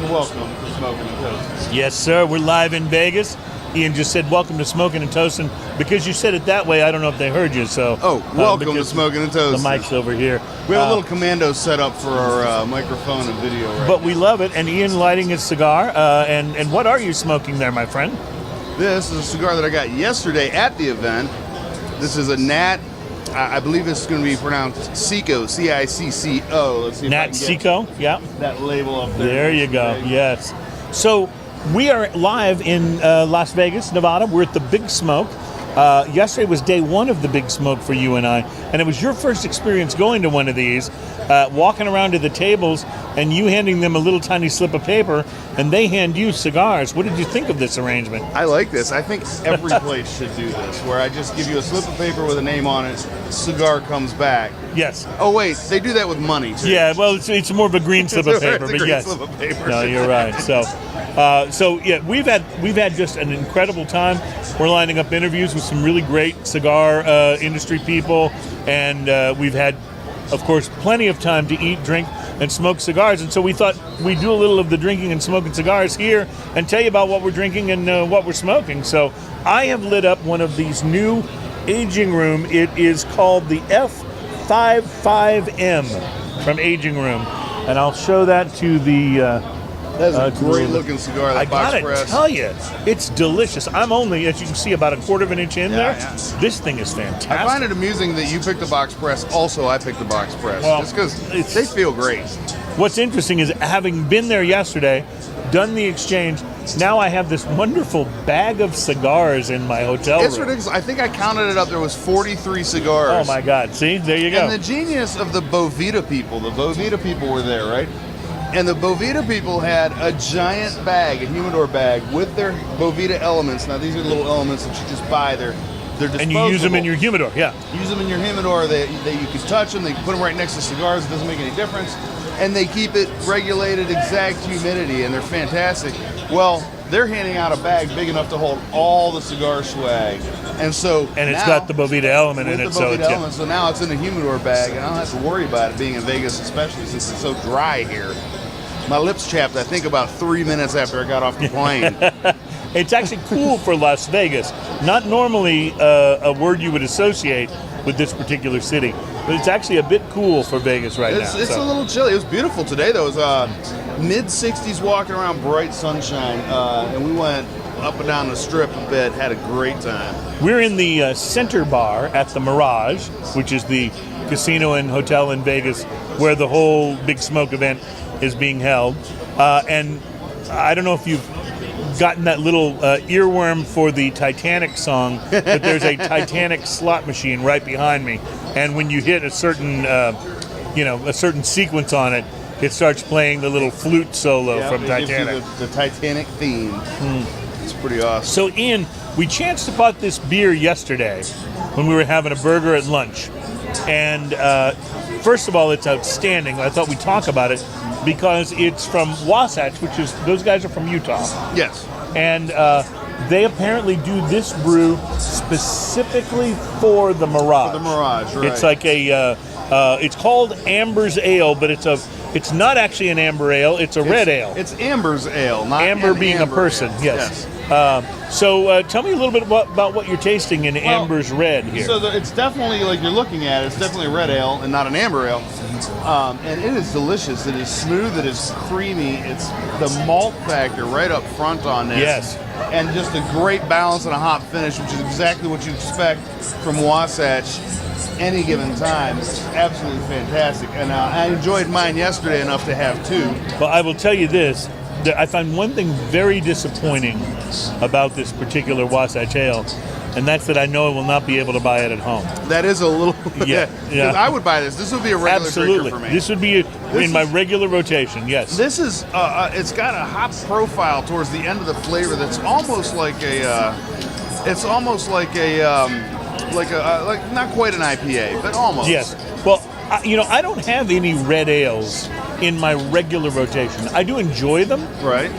and welcome to Smokin and Toastin. Yes, sir. We're live in Vegas. Ian just said, welcome to Smokin and Toastin. Because you said it that way, I don't know if they heard you. So, welcome to Smokin and Toastin. The mic's over here. We have a little commando set up for our microphone and video But we love it. And Ian lighting his cigar. And what are you smoking there, my friend? This is a cigar that I got yesterday at the event. This is a Nat. I believe it's going to be pronounced Cicco, C-I-C-C-O. Let's see if Nat I can Cicco, yeah. That label up there. There you go, yes. So we are live in Las Vegas, Nevada. We're at the Big Smoke. Yesterday was day one of the Big Smoke for you and I, and it was your first experience going to one of these, walking around to the tables and you handing them a little tiny slip of paper and they hand you cigars. What did you think of this arrangement? I like this. I think every place should do this, where I just give you a slip of paper with a name on it, cigar comes back. Yes. Oh wait, they do that with money too. Yeah, well, it's more of a green slip of paper, but yes. Slip of paper. No, you're right. So yeah, we've had just an incredible time. We're lining up interviews with some really great cigar industry people, and we've had, of course, plenty of time to eat, drink, and smoke cigars. And so we thought we'd do a little of the drinking and smoking cigars here and tell you about what we're drinking and what we're smoking. So I have lit up one of these new aging room. It is called the F55M from Aging Room, and I'll show that to the. That's a great looking cigar. That box press. I gotta tell you, it's delicious. I'm only, as you can see, about a quarter of an inch in there. Yeah. This thing is fantastic. I find it amusing that you picked the box press. Also, I picked the box press, Well, just because they feel great. What's interesting is, having been there yesterday, done the exchange, now I have this wonderful bag of cigars in my hotel It's room. ridiculous. I think I counted it up. There was 43 cigars. Oh my God! See, there you go. And the genius of the Bovita people were there, right? And the Bovita people had a giant bag, a humidor bag, with their Bovita elements. Now, these are little elements that you just buy. They're disposable. And you use them in your humidor, yeah. Use them in your humidor. They you can touch them. They put them right next to cigars. It doesn't make any difference. And they keep it regulated exact humidity, and they're fantastic. Well, they're handing out a bag big enough to hold all the cigar swag. And so it's got the Bovita element in it. So now it's in a humidor bag, and I don't have to worry about it being in Vegas, especially since it's so dry here. My lips chapped, I think, about 3 minutes after I got off the plane. It's actually cool for Las Vegas. Not normally a word you would associate with this particular city, but it's actually a bit cool for Vegas right now. It's a little chilly. It was beautiful today, though. It was mid-60s walking around, bright sunshine, and we went up and down the strip a bit, had a great time. We're in the center bar at the Mirage, which is the casino and hotel in Vegas where the whole Big Smoke event is being held. And I don't know if you've gotten that little earworm for the Titanic song, but there's a Titanic slot machine right behind me. And when you hit a certain, a certain sequence on it, it starts playing the little flute solo from Titanic. Gives you the Titanic theme. It's pretty awesome. So, Ian, we chanced about this beer yesterday when we were having a burger at lunch. And first of all, it's outstanding. I thought we'd talk about it because it's from Wasatch, which is, those guys are from Utah. Yes. And they apparently do this brew specifically for the Mirage. For the Mirage, right. It's like it's called Amber's Ale, but it's not actually an amber ale, it's a red ale. It's Amber's Ale, not Amber being amber a person, ale. yes. So tell me a little bit about what you're tasting in Amber's Red here. So it's definitely, like you're looking at, it's definitely a red ale and not an amber ale. And it is delicious. It is smooth. It is creamy. It's the malt factor right up front on this. Yes. And just a great balance and a hop finish, which is exactly what you expect from Wasatch any given time. It's absolutely fantastic. And I enjoyed mine yesterday enough to have two. Well, I will tell you this. I find one thing very disappointing about this particular Wasatch Ale, and that's that I know I will not be able to buy it at home. That is a little... Yeah. I would buy this. This would be a regular Absolutely. drinker for me. This would be in my regular rotation, yes. This is... it's got a hop profile towards the end of the flavor that's almost like a... it's almost like a... like not quite an IPA, but almost. Yes. Well, I don't have any red ales in my regular rotation. I do enjoy them. Right.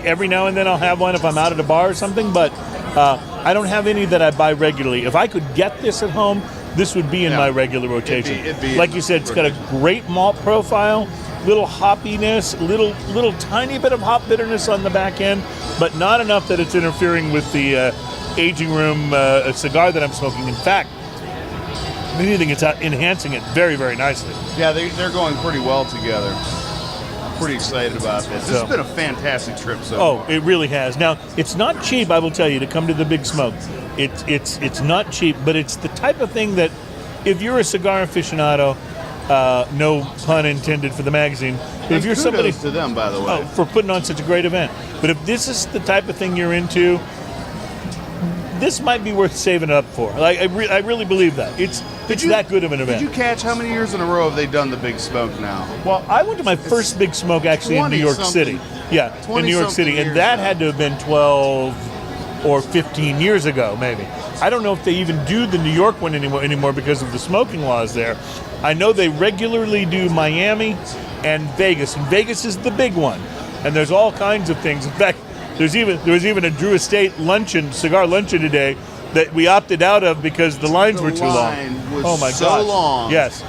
Every now and then I'll have one if I'm out at a bar or something, but I don't have any that I buy regularly. If I could get this at home, this would be in my regular rotation. It'd be like you said, it's got a great malt profile. little hoppiness, little tiny bit of hop bitterness on the back end, but not enough that it's interfering with the aging room cigar that I'm smoking. In fact, if anything, it's enhancing it very, very nicely. Yeah, they're going pretty well together. I'm pretty excited about this. This has been a fantastic trip so far. It really has. Now, it's not cheap, I will tell you, to come to the Big Smoke. It's not cheap, but it's the type of thing that if you're a cigar aficionado, no pun intended for the magazine, but if you're somebody to them, by the way, for putting on such a great event. But if this is the type of thing you're into, this might be worth saving it up for. Like I really believe that it's that good of an event. Did you catch how many years in a row have they done the Big Smoke now? Well, I went to my first Big Smoke actually in New York City. Yeah, in New York City, and that had to have been 12 or 15 years ago, maybe. I don't know if they even do the New York one anymore because of the smoking laws there. I know they regularly do Miami and Vegas, and Vegas is the big one. And there's all kinds of things. In fact, there was even a Drew Estate cigar luncheon today that we opted out of because the lines were too long. Was oh my so God! long. Yes,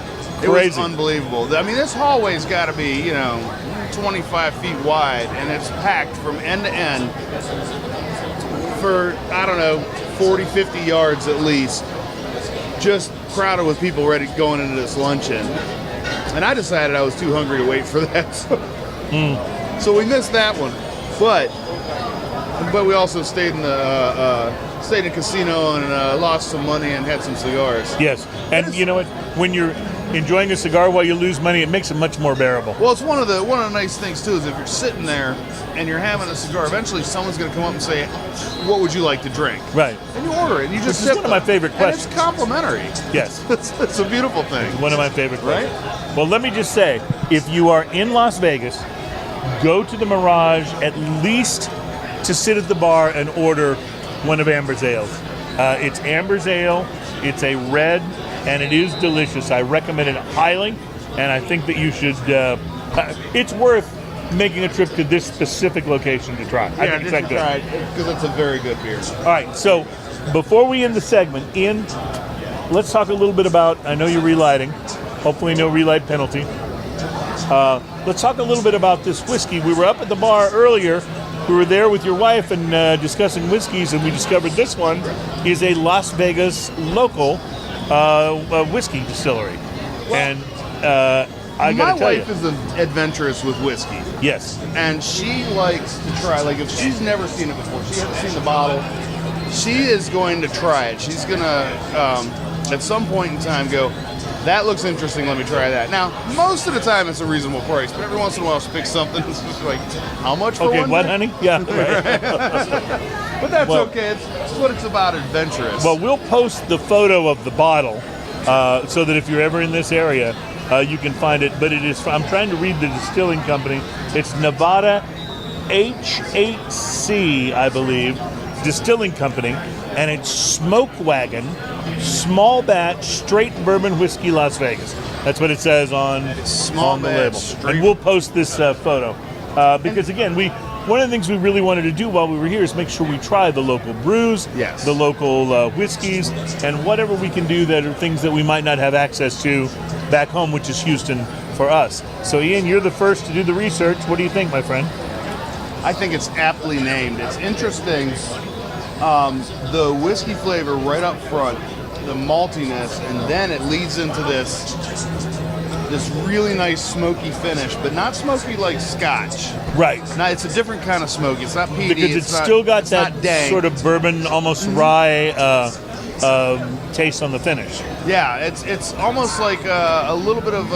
it crazy. was unbelievable. I mean, this hallway's got to be 25 feet wide, and it's packed from end to end for, I don't know, 40, 50 yards at least, just crowded with people ready going into this luncheon. And I decided I was too hungry to wait for that. So we missed that one. But we also stayed in the casino and lost some money and had some cigars. Yes, and you know what? When you're enjoying a cigar while you lose money, it makes it much more bearable. Well, it's one of the nice things too is if you're sitting there and you're having a cigar, eventually someone's going to come up and say, "What would you like to drink?" Right. And you order it. And you just Which is one of my favorite questions. And it's complimentary. Yes. It's a beautiful thing. One of my favorite questions. Right? Well, let me just say, if you are in Las Vegas, go to the Mirage at least to sit at the bar and order one of Amber's ales. It's Amber's ale. It's a red, and it is delicious. I recommend it highly, and I think that you should. It's worth making a trip to this specific location to try. I think it's that good because it's a very good beer. All right, so before we end the segment, Ian, let's talk a little bit about. I know you're relighting. Hopefully, no relight penalty. Let's talk a little bit about this whiskey. We were up at the bar earlier. We were there with your wife and discussing whiskeys, and we discovered this one is a Las Vegas local whiskey distillery. Well, and I got to tell you. My wife is adventurous with whiskey. Yes. And she likes to try, like if she's never seen it before, she hasn't seen the bottle, she is going to try it. She's going to, at some point in time, go, that looks interesting, let me try that. Now, most of the time it's a reasonable price, but every once in a while she'll pick something that's just like, how much for one? Okay, what, honey? Yeah, right. But that's okay. It's what it's about, adventurous. Well, we'll post the photo of the bottle so that if you're ever in this area, you can find it. But it is, I'm trying to read the distilling company. It's Nevada H8C, I believe, distilling company, and it's Smoke Wagon, small batch, straight bourbon whiskey, Las Vegas. That's what it says on the label. And we'll post this photo because again, one of the things we really wanted to do while we were here is make sure we try the local brews, the local whiskeys, and whatever we can do that are things that we might not have access to back home, which is Houston for us. So Ian, you're the first to do the research. What do you think, my friend? I think it's aptly named. It's interesting. The whiskey flavor right up front, the maltiness, and then it leads into this really nice smoky finish, but not smoky like Scotch. Right. Now it's a different kind of smoke. It's not peaty. Because it's still got that sort of bourbon, almost rye taste on the finish. Yeah, it's almost like a little bit of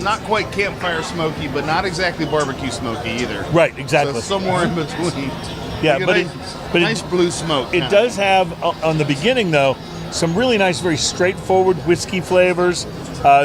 not quite campfire smoky, but not exactly barbecue smoky either. Right, exactly. So somewhere in between. Yeah, but nice blue smoke. It does have on the beginning though some really nice, very straightforward whiskey flavors.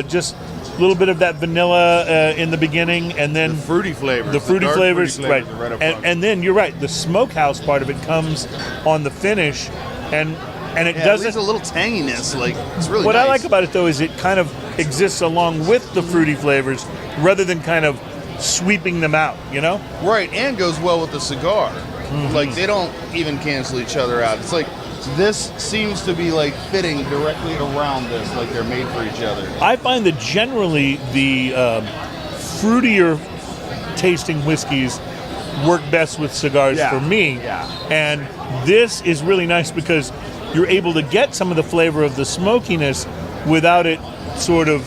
Just a little bit of that vanilla in the beginning, and then the fruity flavors. The fruity flavors, right? Right and then you're right. The smokehouse part of it comes on the finish, and it doesn't. There's a little tanginess, like it's really. What nice. I like about it though is it kind of exists along with the fruity flavors, rather than kind of sweeping them out. You know? Right, and goes well with the cigar. Mm-hmm. Like they don't even cancel each other out. It's like this seems to be like fitting directly around this, like they're made for each other. I find that generally the fruitier tasting whiskeys work best with cigars for me. Yeah. And this is really nice because you're able to get some of the flavor of the smokiness without it sort of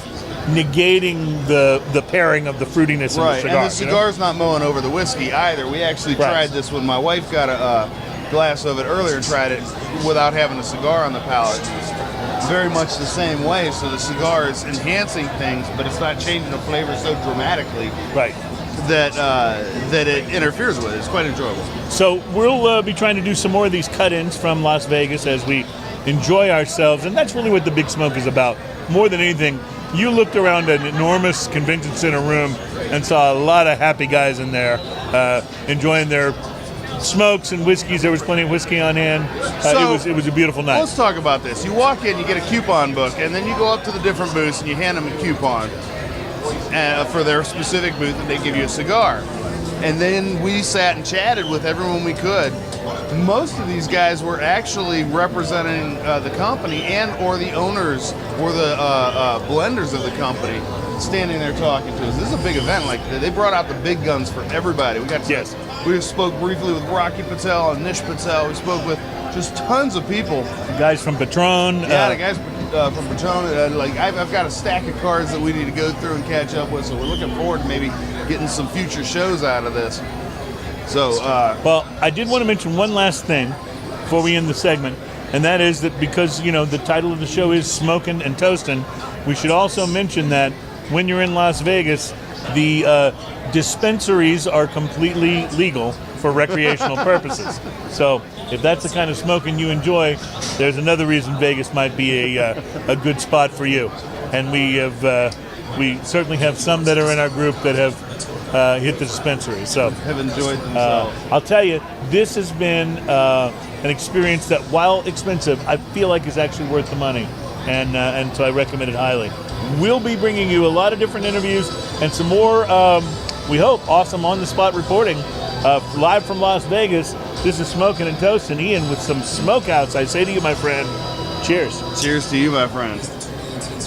negating the pairing of the fruitiness in the cigar. And the cigar's not mowing over the whiskey either. We actually tried this when my wife got a glass of it earlier and tried it without having a cigar on the palate. It's very much the same way. So the cigar is enhancing things, but it's not changing the flavor so dramatically that it interferes with it. It's quite enjoyable. So we'll be trying to do some more of these cut-ins from Las Vegas as we enjoy ourselves, and that's really what the Big Smoke is about. More than anything, you looked around an enormous convention center room and saw a lot of happy guys in there enjoying their smokes and whiskeys. There was plenty of whiskey on hand. It was a beautiful night. Let's talk about this. You walk in, you get a coupon book, and then you go up to the different booths and you hand them a coupon for their specific booth, and they give you a cigar. And then we sat and chatted with everyone we could. Most of these guys were actually representing the company and or the owners or the blenders of the company standing there talking to us. This is a big event. Like, they brought out the big guns for everybody. We got to, we spoke briefly with Rocky Patel and Nish Patel. We spoke with just tons of people. The guys from Patron. Yeah, the guys from Patron. Like, I've got a stack of cards that we need to go through and catch up with. So we're looking forward to maybe getting some future shows out of this. So, well, I did want to mention one last thing before we end the segment, and that is that because, you know, the title of the show is Smokin' and Toastin', we should also mention that when you're in Las Vegas, the dispensaries are completely legal for recreational purposes. So if that's the kind of smoking you enjoy, there's another reason Vegas might be a good spot for you. And we certainly have some that are in our group that have hit the dispensary. So have enjoyed themselves. I'll tell you, this has been an experience that, while expensive, I feel like is actually worth the money, and so I recommend it highly. We'll be bringing you a lot of different interviews and some more, we hope, awesome on-the-spot reporting live from Las Vegas. This is Smokin' and Toastin', Ian, with some smokeouts. I say to you, my friend, cheers. Cheers to you, my friend.